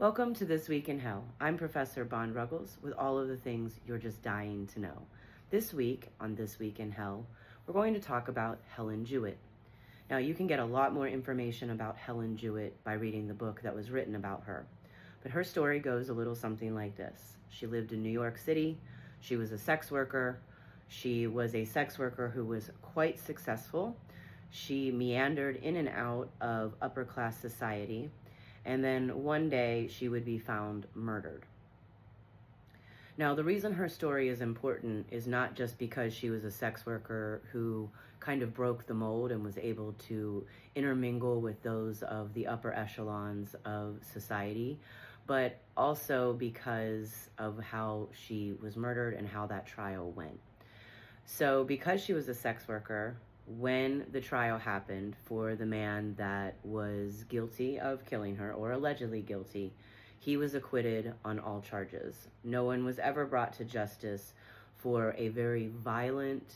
Welcome to This Week in Hell. I'm Professor Bond Ruggles with all of the things you're just dying to know. This week, on This Week in Hell, we're going to talk about Helen Jewett. Now, you can get a lot more information about Helen Jewett by reading the book that was written about her. But her story goes a little something like this. She lived in New York City. She was a sex worker. She was a sex worker who was quite successful. She meandered in and out of upper class society. And then one day she would be found murdered. Now, the reason her story is important is not just because she was a sex worker who kind of broke the mold and was able to intermingle with those of the upper echelons of society, but also because of how she was murdered and how that trial went. So because she was a sex worker, when the trial happened for the man that was guilty of killing her, or allegedly guilty, he was acquitted on all charges. No one was ever brought to justice for a very violent,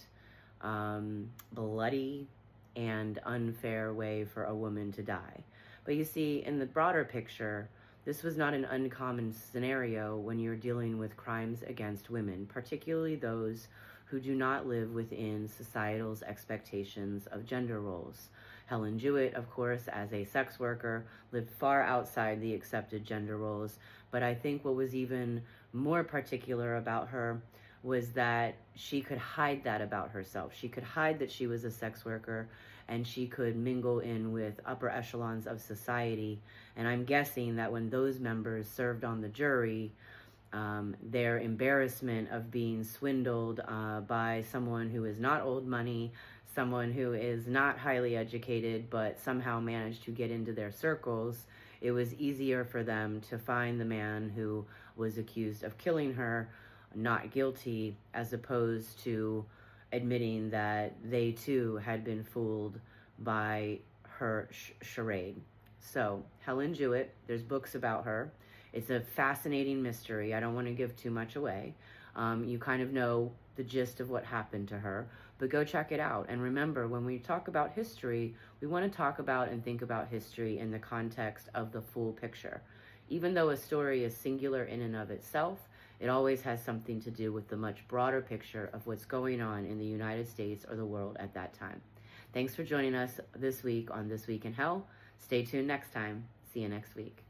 bloody, and unfair way for a woman to die. But you see, in the broader picture, this was not an uncommon scenario when you're dealing with crimes against women, particularly those who do not live within societal's expectations of gender roles. Helen Jewett, of course, as a sex worker, lived far outside the accepted gender roles, but I think what was even more particular about her was that she could hide that about herself. She could hide that she was a sex worker, and she could mingle in with upper echelons of society. And I'm guessing that when those members served on the jury, their embarrassment of being swindled by someone who is not old money, someone who is not highly educated, but somehow managed to get into their circles, it was easier for them to find the man who was accused of killing her not guilty, as opposed to admitting that they too had been fooled by her charade. So, Helen Jewett, there's books about her. It's a fascinating mystery. I don't want to give too much away. You kind of know the gist of what happened to her, but go check it out. And remember, when we talk about history, we want to talk about and think about history in the context of the full picture. Even though a story is singular in and of itself, it always has something to do with the much broader picture of what's going on in the United States or the world at that time. Thanks for joining us this week on This Week in Hell. Stay tuned next time. See you next week.